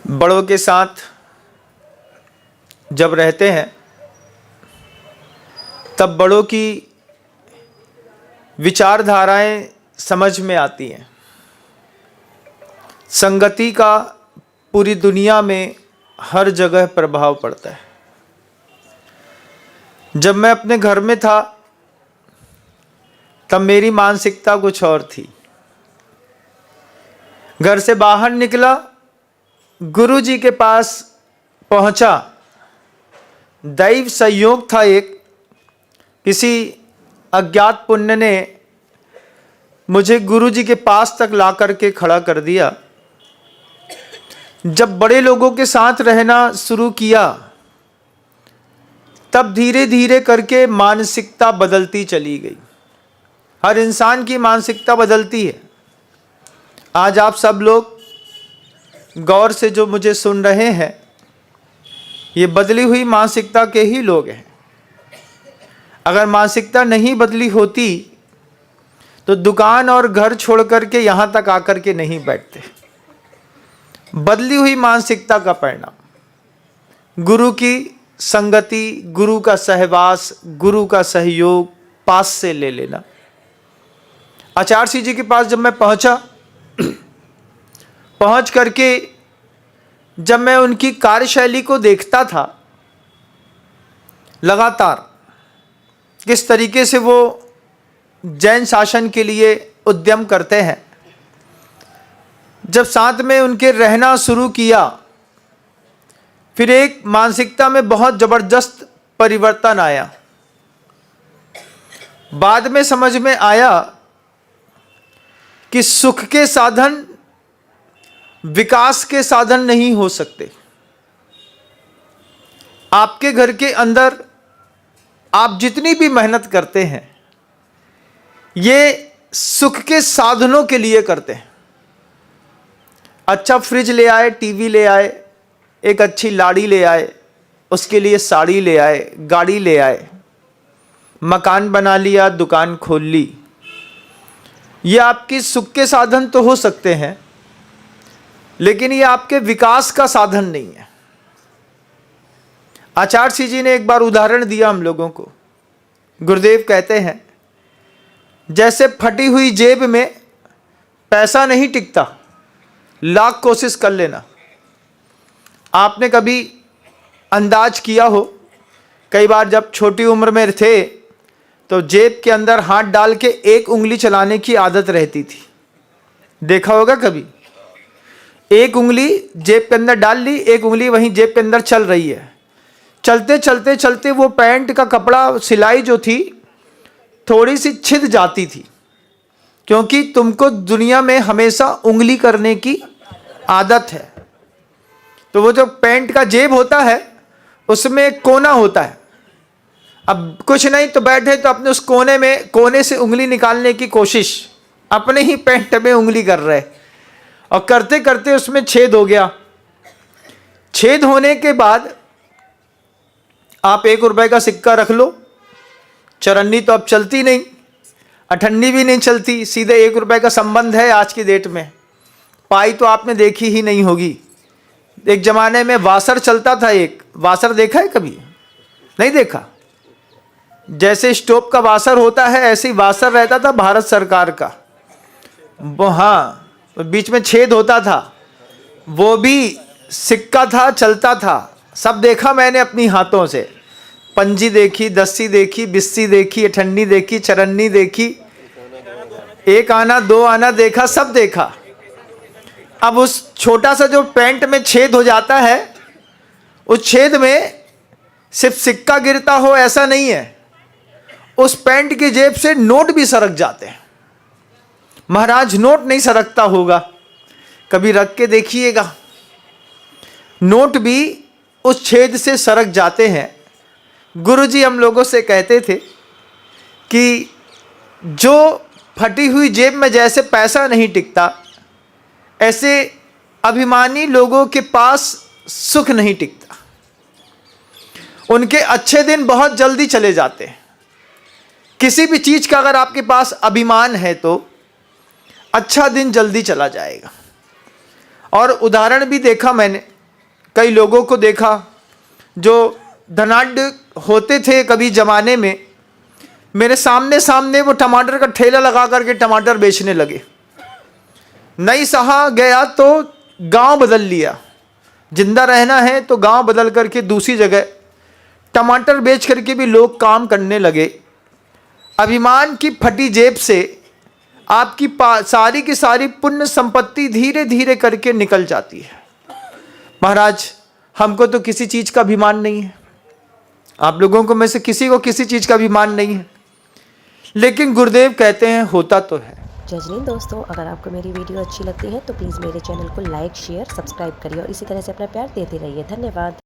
बड़ों के साथ जब रहते हैं तब बड़ों की विचारधाराएं समझ में आती हैं। संगति का पूरी दुनिया में हर जगह प्रभाव पड़ता है। जब मैं अपने घर में था तब मेरी मानसिकता कुछ और थी। घर से बाहर निकला, गुरु जी के पास पहुंचा, दैव संयोग था। एक किसी अज्ञात पुण्य ने मुझे गुरु जी के पास तक ला करके खड़ा कर दिया। जब बड़े लोगों के साथ रहना शुरू किया तब धीरे धीरे करके मानसिकता बदलती चली गई। हर इंसान की मानसिकता बदलती है। आज आप सब लोग गौर से जो मुझे सुन रहे हैं, ये बदली हुई मानसिकता के ही लोग हैं। अगर मानसिकता नहीं बदली होती तो दुकान और घर छोड़ करके यहाँ तक आकर के नहीं बैठते। बदली हुई मानसिकता का परिणाम गुरु की संगति, गुरु का सहवास, गुरु का सहयोग पास से ले लेना। आचार्य सिंह जी के पास जब मैं पहुंचा, पहुंच करके जब मैं उनकी कार्यशैली को देखता था, लगातार किस तरीके से वो जैन शासन के लिए उद्यम करते हैं, जब साथ में उनके रहना शुरू किया, फिर एक मानसिकता में बहुत जबरदस्त परिवर्तन आया। बाद में समझ में आया कि सुख के साधन विकास के साधन नहीं हो सकते। आपके घर के अंदर आप जितनी भी मेहनत करते हैं, ये सुख के साधनों के लिए करते हैं। अच्छा फ्रिज ले आए, टीवी ले आए, एक अच्छी लाड़ी ले आए, उसके लिए साड़ी ले आए, गाड़ी ले आए, मकान बना लिया, दुकान खोल ली। ये आपकी सुख के साधन तो हो सकते हैं, लेकिन ये आपके विकास का साधन नहीं है। आचार्य सिंह जी ने एक बार उदाहरण दिया हम लोगों को। गुरुदेव कहते हैं, जैसे फटी हुई जेब में पैसा नहीं टिकता, लाख कोशिश कर लेना। आपने कभी अंदाज किया हो, कई बार जब छोटी उम्र में थे तो जेब के अंदर हाथ डाल के एक उंगली चलाने की आदत रहती थी। देखा होगा कभी? एक उंगली जेब के अंदर डाल ली, एक उंगली वहीं जेब के अंदर चल रही है। चलते चलते चलते वो पैंट का कपड़ा, सिलाई जो थी, थोड़ी सी छिद जाती थी, क्योंकि तुमको दुनिया में हमेशा उंगली करने की आदत है। तो वो जो पैंट का जेब होता है उसमें एक कोना होता है। अब कुछ नहीं तो बैठे तो अपने उस कोने से उंगली निकालने की कोशिश, अपने ही पैंट में उंगली कर रहे, और करते करते उसमें छेद हो गया। छेद होने के बाद आप 1 रुपए का सिक्का रख लो, चरन्नी तो अब चलती नहीं, अठन्नी भी नहीं चलती, सीधे 1 रुपए का संबंध है आज की डेट में। पाई तो आपने देखी ही नहीं होगी। एक जमाने में वासर चलता था। एक वासर देखा है कभी? नहीं देखा? जैसे स्टोव का वासर होता है, ऐसे ही वासर रहता था भारत सरकार का। वो हाँ, बीच में छेद होता था, वो भी सिक्का था, चलता था। सब देखा मैंने अपनी हाथों से। पंजी देखी, दस्सी देखी, बिस्सी देखी, अठन्नी देखी, चरन्नी देखी, 1 आना 2 आना देखा, सब देखा। अब उस छोटा सा जो पैंट में छेद हो जाता है, उस छेद में सिर्फ सिक्का गिरता हो ऐसा नहीं है, उस पैंट की जेब से नोट भी सरक जाते हैं। महाराज, नोट नहीं सरकता होगा, कभी रख के देखिएगा। नोट भी उस छेद से सरक जाते हैं। गुरुजी हम लोगों से कहते थे कि जो फटी हुई जेब में जैसे पैसा नहीं टिकता, ऐसे अभिमानी लोगों के पास सुख नहीं टिकता। उनके अच्छे दिन बहुत जल्दी चले जाते हैं। किसी भी चीज़ का अगर आपके पास अभिमान है तो अच्छा दिन जल्दी चला जाएगा। और उदाहरण भी देखा मैंने कई लोगों को देखा जो धनाढ्य होते थे कभी ज़माने में, मेरे सामने सामने वो टमाटर का ठेला लगा करके टमाटर बेचने लगे। नहीं सहा गया तो गांव बदल लिया, जिंदा रहना है तो गांव बदल करके दूसरी जगह टमाटर बेच करके भी लोग काम करने लगे। अभिमान की फटी जेब से आपकी सारी की सारी पुण्य संपत्ति धीरे धीरे करके निकल जाती है। महाराज, हमको तो किसी चीज़ का अभिमान नहीं है, आप लोगों को में से किसी को किसी चीज़ का अभिमान नहीं है, लेकिन गुरुदेव कहते हैं होता तो है। जय हिंद दोस्तों, अगर आपको मेरी वीडियो अच्छी लगती है तो प्लीज़ मेरे चैनल को लाइक, शेयर, सब्सक्राइब करिए और इसी तरह से अपना प्यार देते रहिए। धन्यवाद।